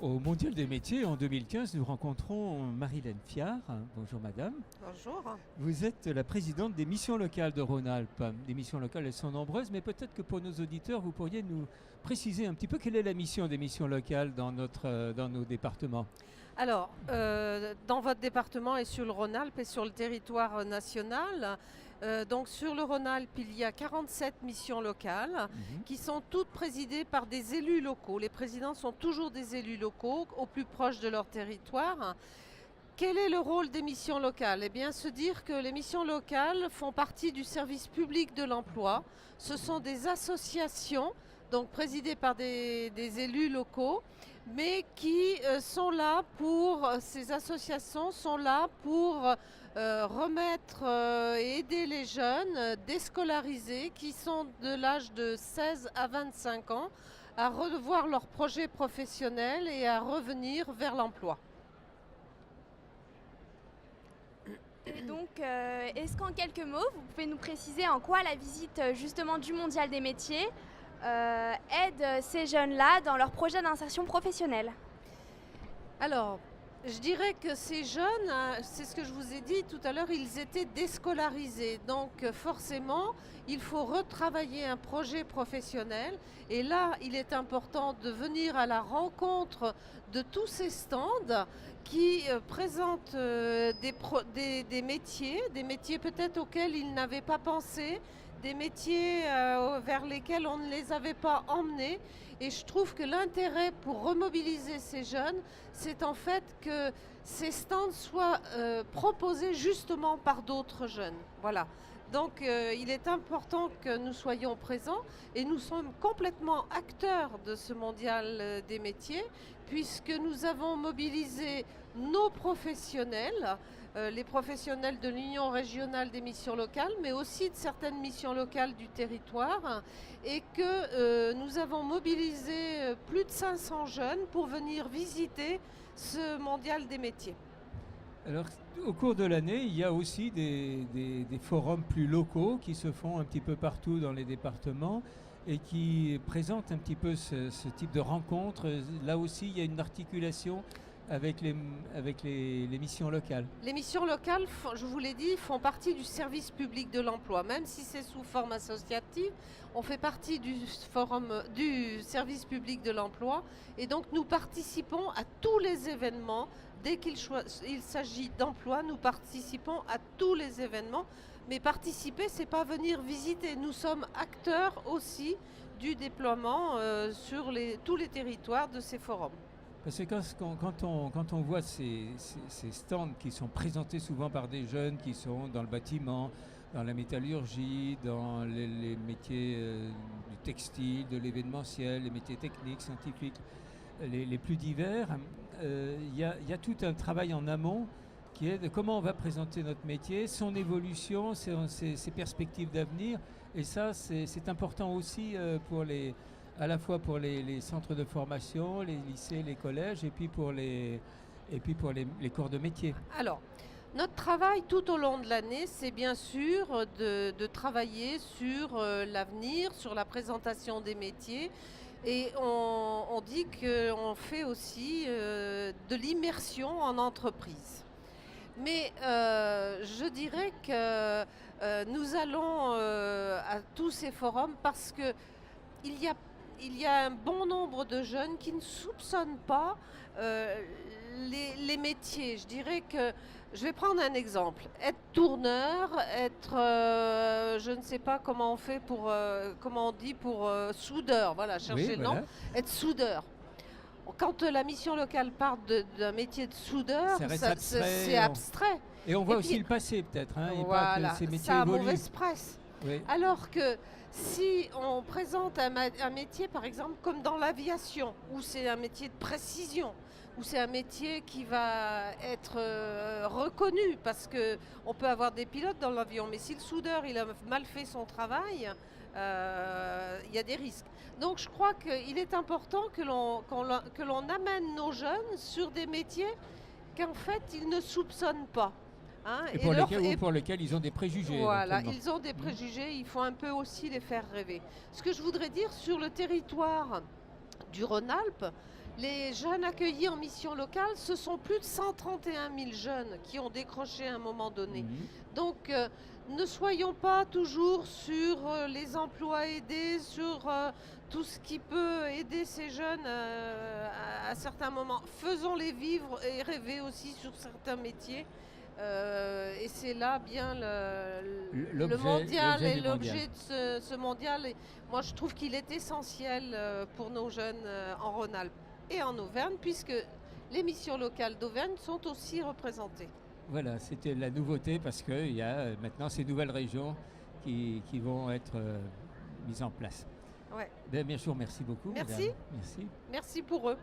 Au Mondial des métiers, en 2015, nous rencontrons Marilène Fiard. Bonjour madame. Bonjour. Vous êtes la présidente des missions locales de Rhône-Alpes. Les missions locales, elles sont nombreuses, mais peut-être que pour nos auditeurs, vous pourriez nous préciser un petit peu quelle est la mission des missions locales dans nos départements. Alors, dans votre département et sur le Rhône-Alpes et sur le territoire national, donc sur le Rhône-Alpes, il y a 47 missions locales qui sont toutes présidées par des élus locaux. Les présidents sont toujours des élus locaux au plus proche de leur territoire. Quel est le rôle des missions locales? Eh bien, se dire que les missions locales font partie du service public de l'emploi. Ce sont des associations, donc présidées par des élus locaux, mais qui sont là pour, ces associations sont là pour remettre et aider les jeunes déscolarisés qui sont de l'âge de 16 à 25 ans à revoir leur projet professionnel et à revenir vers l'emploi. Et donc, est-ce qu'en quelques mots, vous pouvez nous préciser en quoi la visite justement du Mondial des métiers aide ces jeunes-là dans leur projet d'insertion professionnelle? Alors, je dirais que ces jeunes, c'est ce que je vous ai dit tout à l'heure, ils étaient déscolarisés. Donc forcément, il faut retravailler un projet professionnel. Et là, il est important de venir à la rencontre de tous ces stands qui présentent des métiers peut-être auxquels ils n'avaient pas pensé, des métiers vers lesquels on ne les avait pas emmenés. Et je trouve que l'intérêt pour remobiliser ces jeunes, c'est en fait que ces stands soient proposés justement par d'autres jeunes. Voilà. Donc il est important que nous soyons présents et nous sommes complètement acteurs de ce mondial des métiers puisque nous avons mobilisé nos professionnels, les professionnels de l'Union régionale des missions locales, mais aussi de certaines missions locales du territoire, et que nous avons mobilisé plus de 500 jeunes pour venir visiter ce mondial des métiers. Alors, au cours de l'année, il y a aussi des forums plus locaux qui se font un petit peu partout dans les départements et qui présentent un petit peu ce type de rencontres. Là aussi, il y a une articulation avec les missions locales. Les missions locales, je vous l'ai dit, font partie du service public de l'emploi. Même si c'est sous forme associative, on fait partie du service public de l'emploi. Et donc nous participons à tous les événements. Dès qu'il s'agit d'emploi, nous participons à tous les événements. Mais participer, c'est pas venir visiter. Nous sommes acteurs aussi du déploiement sur tous les territoires de ces forums. Parce que quand on voit ces stands qui sont présentés souvent par des jeunes qui sont dans le bâtiment, dans la métallurgie, dans les métiers du textile, de l'événementiel, les métiers techniques, scientifiques, les plus divers, il y a tout un travail en amont qui est de comment on va présenter notre métier, son évolution, ses perspectives d'avenir. Et ça, c'est important aussi à la fois pour les centres de formation, les lycées, les collèges, et puis pour les corps de métier. Alors, notre travail tout au long de l'année, c'est bien sûr de travailler sur l'avenir, sur la présentation des métiers. Et on dit qu'on fait aussi de l'immersion en entreprise. Mais je dirais que nous allons à tous ces forums parce qu'il y a un bon nombre de jeunes qui ne soupçonnent pas les métiers. Je dirais que, je vais prendre un exemple, être tourneur, être, je ne sais pas comment on fait comment on dit pour soudeur, voilà, cherchez le nom, être soudeur. Quand la mission locale parle d'un métier de soudeur, c'est abstrait. Et on voit aussi le passé peut-être, hein, voilà, ces métiers ça a évoluent. mauvaise presse. Oui. Alors que si on présente un métier, par exemple, comme dans l'aviation, où c'est un métier de précision, où c'est un métier qui va être reconnu, parce qu'on peut avoir des pilotes dans l'avion, mais si le soudeur il a mal fait son travail, il y a des risques. Donc je crois qu'il est important que l'on amène nos jeunes sur des métiers qu'en fait ils ne soupçonnent pas. Hein, pour lesquels ils ont des préjugés. Voilà, ils ont des préjugés, il faut un peu aussi les faire rêver. Ce que je voudrais dire sur le territoire du Rhône-Alpes. Les jeunes accueillis en mission locale, ce sont plus de 131 000 jeunes qui ont décroché à un moment donné. Donc, ne soyons pas toujours sur les emplois aidés, sur tout ce qui peut aider ces jeunes à certains moments. Faisons-les vivre et rêver aussi sur certains métiers. Et c'est là bien le mondial et l'objet de ce mondial. Et moi, je trouve qu'il est essentiel pour nos jeunes en Rhône-Alpes et en Auvergne, puisque les missions locales d'Auvergne sont aussi représentées. Voilà, c'était la nouveauté parce qu'il y a maintenant ces nouvelles régions qui vont être mises en place. Ouais. Bien sûr, merci beaucoup. Merci. Madame. Merci. Merci pour eux.